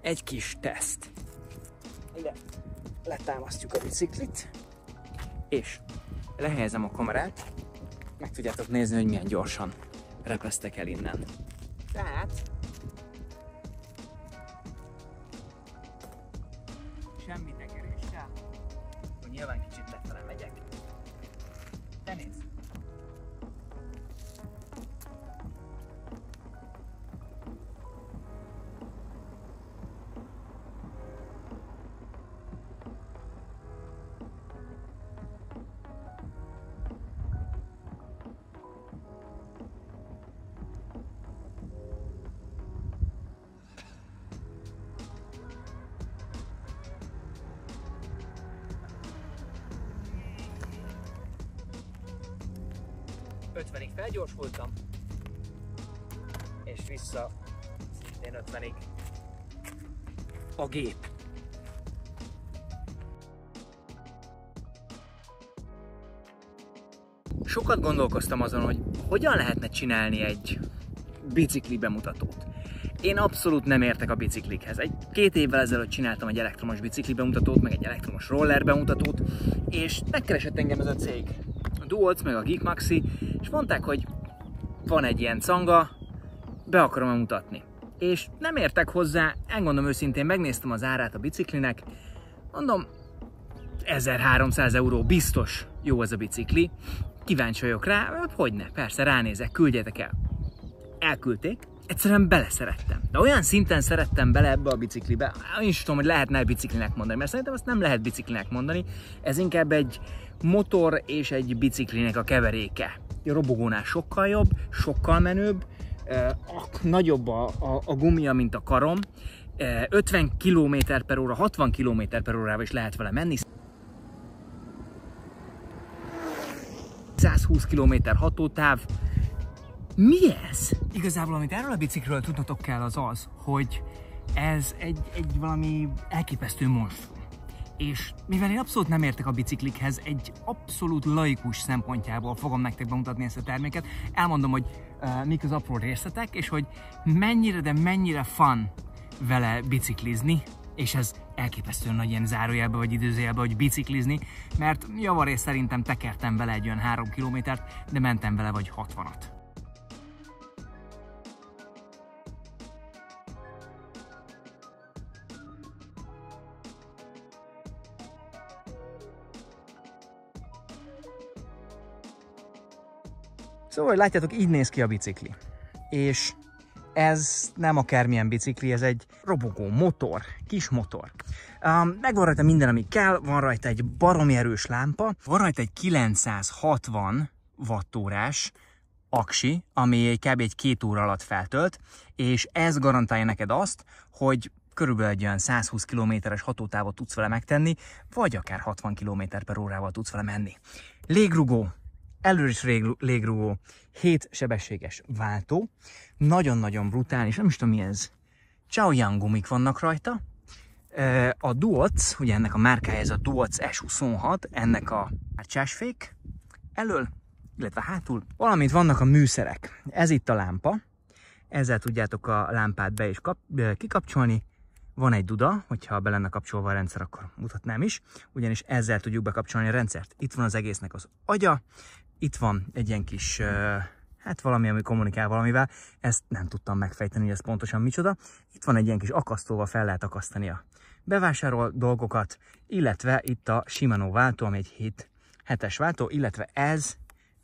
egy kis teszt. Ide letámasztjuk a biciklit, és lehelyezem a kamerát, meg tudjátok nézni, hogy milyen gyorsan repesztek el innen. Tehát semmi tekeréssel, hogy nyilván kicsit lefele megyek. De nézd! Ötvenig felgyorsultam, és vissza szintén 50-ig a gép. Sokat gondolkoztam azon, hogy hogyan lehetne csinálni egy bicikli bemutatót. Én abszolút nem értek a biciklikhez. Két évvel ezelőtt csináltam egy elektromos bicikli bemutatót, meg egy elektromos roller bemutatót, és megkeresett engem ez a cég, a Duolc, meg a Geek Maxi, és mondták, hogy van egy ilyen canga, be akarom mutatni. És nem értek hozzá, elmondom őszintén, megnéztem az árát a biciklinek, mondom, 1300 euró, biztos jó ez a bicikli, kíváncsi vagyok rá, hogyne, persze ránézek, küldjetek el. Elküldték, egyszerűen beleszerettem. De olyan szinten szerettem bele ebbe a biciklibe, én is tudom, hogy lehetne biciklinek mondani, mert szerintem azt nem lehet biciklinek mondani, ez inkább egy motor és egy biciklinek a keveréke. A robogónál sokkal jobb, sokkal menőbb, nagyobb a gumia, mint a karom, 50 km/h, 60 km/h is lehet vele menni. 120 km hatótáv. Mi ez? Igazából, amit erről a bicikről tudnotok kell, az az, hogy ez egy valami elképesztő monstrum. És mivel én abszolút nem értek a biciklikhez, egy abszolút laikus szempontjából fogom nektek bemutatni ezt a terméket. Elmondom, hogy mik az apró részletek, és hogy mennyire, de mennyire fun vele biciklizni, és ez elképesztően nagy ilyen zárójelbe vagy idézőjelbe, hogy biciklizni, mert javarészt szerintem tekertem vele egy olyan 3 kilométert, de mentem vele vagy 60-at. Szóval, hogy látjátok, így néz ki a bicikli. És ez nem akármilyen bicikli, ez egy robogó motor, kis motor. Megvan rajta minden, ami kell, van rajta egy baromi erős lámpa, van rajta egy 960 wattórás aksi, ami kb. egy 2 óra alatt feltölt, és ez garantálja neked azt, hogy körülbelül egy olyan 120 km-es hatótávot tudsz vele megtenni, vagy akár 60 km/h tudsz vele menni. Légrugó. Előre is légrugó, 7 sebességes váltó, nagyon-nagyon brutális, nem is tudom mi ez, Chaoyang gumik vannak rajta. A Duolc, ugye ennek a márkája ez a Duolc S26, ennek a csásfék elől, illetve hátul, valamint vannak a műszerek. Ez itt a lámpa, ezzel tudjátok a lámpát be és kikapcsolni. Van egy duda, hogyha be lenne kapcsolva a rendszer, akkor mutatnám is, ugyanis ezzel tudjuk bekapcsolni a rendszert. Itt van az egésznek az agya, itt van egy ilyen kis, hát valami, ami kommunikál valamivel, ezt nem tudtam megfejteni, hogy ez pontosan micsoda. Itt van egy ilyen kis akasztóval fel lehet akasztani a bevásárolt dolgokat, illetve itt a Shimano váltó, ami egy 7-es váltó, illetve ez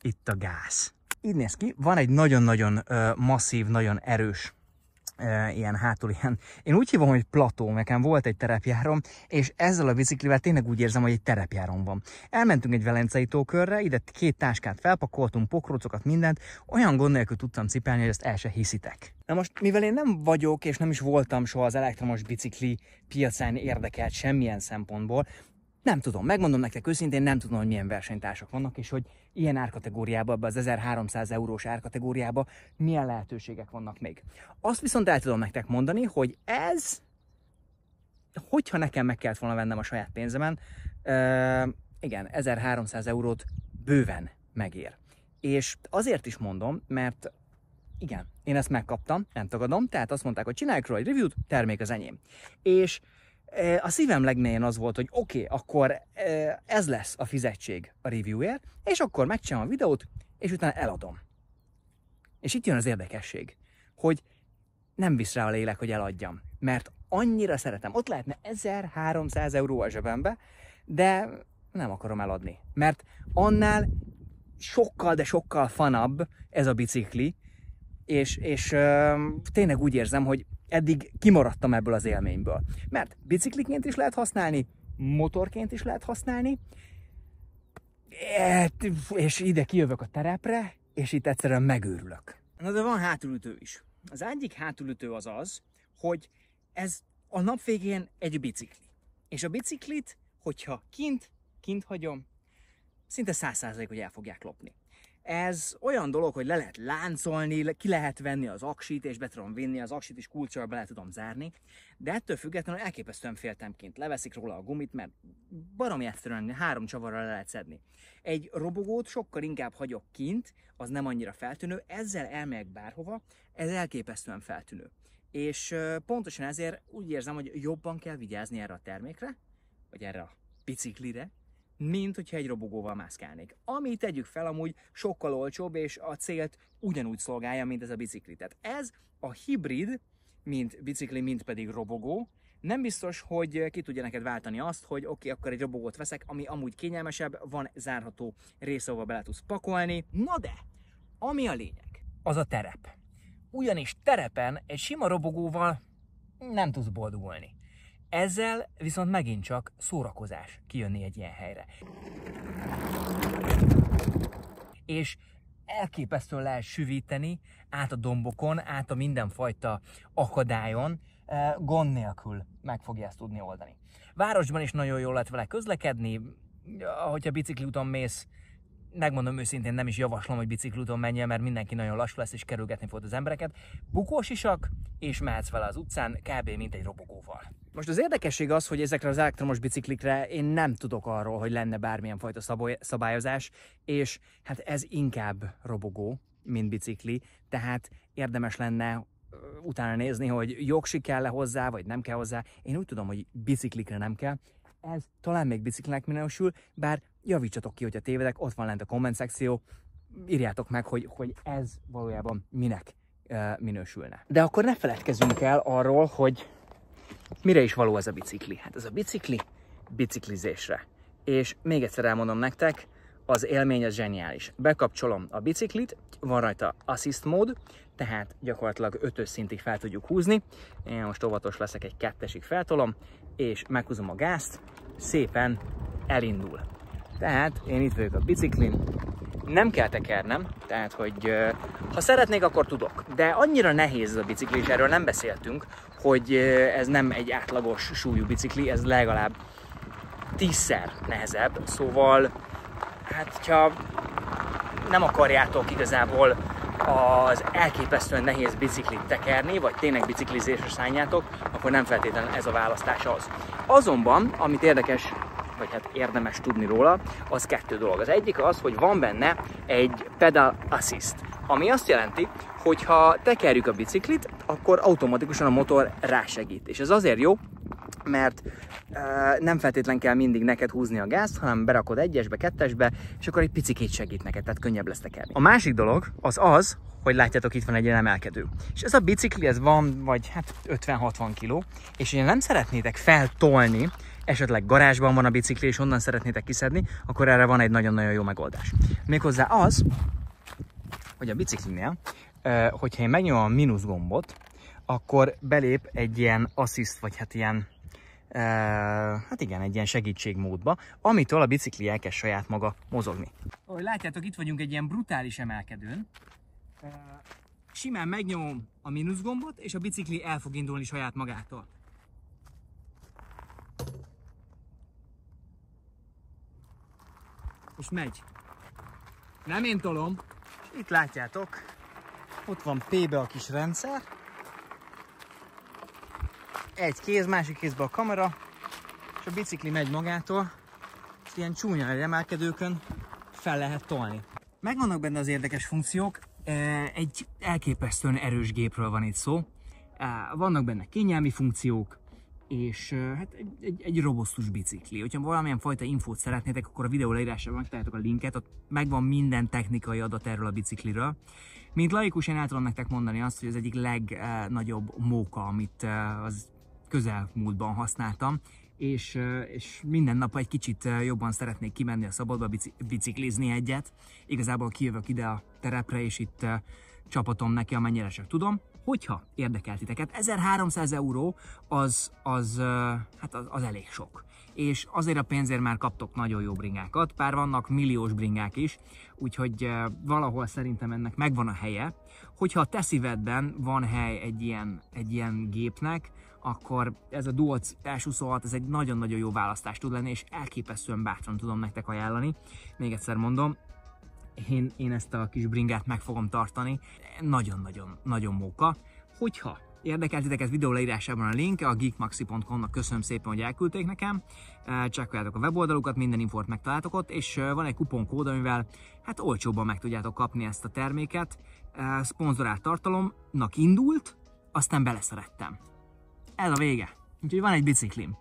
itt a gáz. Így néz ki, van egy nagyon-nagyon masszív, nagyon erős ilyen hátul ilyen, én úgy hívom, hogy plató, nekem volt egy terepjárom, és ezzel a biciklivel tényleg úgy érzem, hogy egy terepjárom van. Elmentünk egy velencei tókörre, ide 2 táskát felpakoltunk, pokrócokat, mindent, olyan gond nélkül tudtam cipelni, hogy ezt el se hiszitek. Na most, mivel én nem vagyok, és nem is voltam soha az elektromos bicikli piacán érdekelt semmilyen szempontból, nem tudom, megmondom nektek őszintén, nem tudom, hogy milyen versenytársak vannak, és hogy ilyen árkategóriában, ebbe az 1300 eurós árkategóriában milyen lehetőségek vannak még. Azt viszont el tudom nektek mondani, hogy ez, hogyha nekem meg kellett volna vennem a saját pénzemen, igen, 1300 eurót bőven megér. És azért is mondom, mert Igen, én ezt megkaptam, nem tagadom, tehát azt mondták, hogy csináljuk róla egy review-t, termék az enyém. És a szívem legmélyén az volt, hogy oké, akkor ez lesz a fizetség a reviewért, és akkor megcsinálom a videót, és utána eladom. És itt jön az érdekesség, hogy nem visz rá a lélek, hogy eladjam, mert annyira szeretem. Ott lehetne 1300 euró a zsebembe, de nem akarom eladni, mert annál sokkal, de sokkal fanabb ez a bicikli, és tényleg úgy érzem, hogy eddig kimaradtam ebből az élményből. Mert bicikliként is lehet használni, motorként is lehet használni, és ide kijövök a terepre, és itt egyszerűen megőrülök. Na de van hátulütő is. Az egyik hátulütő az, hogy ez a nap végén egy bicikli. És a biciklit, hogyha kint hagyom, szinte 100%, hogy el fogják lopni. Ez olyan dolog, hogy le lehet láncolni, ki lehet venni az aksit, és be tudom vinni az aksit, és kulccsal be lehet tudom zárni, de ettől függetlenül elképesztően féltem kint. Leveszik róla a gumit, mert baromi egyszerűen 3 csavarral le lehet szedni. Egy robogót sokkal inkább hagyok kint, az nem annyira feltűnő, ezzel elmegyek bárhova, ez elképesztően feltűnő. És pontosan ezért úgy érzem, hogy jobban kell vigyázni erre a termékre, vagy erre a biciklire, mint hogyha egy robogóval mászkálnék. Ami tegyük fel, amúgy sokkal olcsóbb, és a célt ugyanúgy szolgálja, mint ez a bicikli. Tehát ez a hibrid, mint bicikli, mint pedig robogó, nem biztos, hogy ki tudja neked váltani azt, hogy oké, akkor egy robogót veszek, ami amúgy kényelmesebb, van zárható része, ahova bele tudsz pakolni. Na de, ami a lényeg, az a terep. Ugyanis terepen egy sima robogóval nem tudsz boldogulni. Ezzel viszont megint csak szórakozás kijönni egy ilyen helyre. És elképesztően lehet süvíteni át a dombokon, át a mindenfajta akadályon, gond nélkül meg fogja ezt tudni oldani. Városban is nagyon jól lehet vele közlekedni, ahogyha bicikliúton mész, megmondom őszintén, nem is javaslom, hogy bicikliúton menjen, mert mindenki nagyon lassú lesz és kerülgetni fog az embereket. Bukós isak, és mehetsz vele az utcán, kb. Mint egy robogóval. Most az érdekesség az, hogy ezekre az elektromos biciklikre én nem tudok arról, hogy lenne bármilyen fajta szabályozás, és hát ez inkább robogó, mint bicikli, tehát érdemes lenne utána nézni, hogy jogsi kell-e hozzá, vagy nem kell hozzá. Én úgy tudom, hogy biciklikre nem kell. Ez talán még biciklinek minősül, bár javítsatok ki, hogyha tévedek, ott van lent a komment szekció, írjátok meg, hogy ez valójában minek minősülne. De akkor ne feledkezzünk el arról, hogy mire is való ez a bicikli. Hát ez a bicikli biciklizésre. És még egyszer elmondom nektek, az élmény az zseniális. Bekapcsolom a biciklit, van rajta assist mód, tehát gyakorlatilag 5-ös szintig fel tudjuk húzni. Én most óvatos leszek, egy 2-esig feltolom, és meghúzom a gázt, szépen elindul. Tehát én itt vagyok a biciklin, nem kell tekernem, tehát hogy ha szeretnék, akkor tudok. De annyira nehéz ez a bicikli, és erről nem beszéltünk, hogy ez nem egy átlagos súlyú bicikli, ez legalább 10-szer nehezebb, szóval hát ha nem akarjátok igazából az elképesztően nehéz biciklit tekerni, vagy tényleg biciklizésre szálljátok, akkor nem feltétlenül ez a választás az. Azonban, amit érdekes, vagy hát érdemes tudni róla, az 2 dolog. Az egyik az, hogy van benne egy pedal assist, ami azt jelenti, hogy ha tekerjük a biciklit, akkor automatikusan a motor rásegít. És ez azért jó, mert nem feltétlenül kell mindig neked húzni a gázt, hanem berakod 1-esbe, 2-esbe, és akkor egy picikét segít neked, tehát könnyebb lesz tekerni. A másik dolog az, hogy látjátok, itt van egy ilyen emelkedő. És ez a bicikli, ez van, vagy hát 50-60 kg, és ha nem szeretnétek feltolni, esetleg garázsban van a bicikli, és onnan szeretnétek kiszedni, akkor erre van egy nagyon-nagyon jó megoldás. Méghozzá az, hogy a biciklinél, hogyha én megnyomom a mínusz gombot, akkor belép egy ilyen assist, vagy hát ilyen, hát igen, egy ilyen segítségmódba, amitől a bicikli elkezd saját maga mozogni. Ahogy látjátok, itt vagyunk egy ilyen brutális emelkedőn. Simán megnyomom a mínusz gombot, és a bicikli el fog indulni saját magától. És megy. Nem én tolom. Itt látjátok, ott van P-be a kis rendszer. Egy kéz, másik kézbe a kamera, és a bicikli megy magától, és ilyen csúnya emelkedőkön fel lehet tolni. Megvannak benne az érdekes funkciók, Egy elképesztően erős gépről van itt szó. Vannak benne kényelmi funkciók, és hát egy robusztus bicikli. Hogyha valamilyen fajta infót szeretnétek, akkor a videó leírásában megtaláljátok a linket, ott megvan minden technikai adat erről a bicikliről. Mint laikus én el tudom nektek mondani azt, hogy az egyik legnagyobb móka, amit az közelmúltban használtam, és minden nap egy kicsit jobban szeretnék kimenni a szabadba, biciklizni egyet. Igazából kijövök ide a terepre, és itt csapatom neki, amennyire csak tudom. Hogyha érdekel titeket, 1300 euró az elég sok. És azért a pénzért már kaptok nagyon jó bringákat, bár vannak milliós bringák is, úgyhogy valahol szerintem ennek megvan a helye. Hogyha a te szívedben van hely egy ilyen gépnek, akkor ez a Duo S26 ez egy nagyon-nagyon jó választás tud lenni, és elképesztően bátran tudom nektek ajánlani. Még egyszer mondom, én ezt a kis bringát meg fogom tartani, nagyon móka. Hogyha érdekel titeket, videó leírásában a link, a geekmaxi.com-nak köszönöm szépen, hogy elküldték nekem. Csekkoljátok a weboldalukat, minden infót megtaláltok ott, és van egy kuponkód, amivel hát olcsóbban meg tudjátok kapni ezt a terméket. Szponzorált tartalomnak indult, aztán beleszerettem. Ez a vége. Úgyhogy van egy biciklim.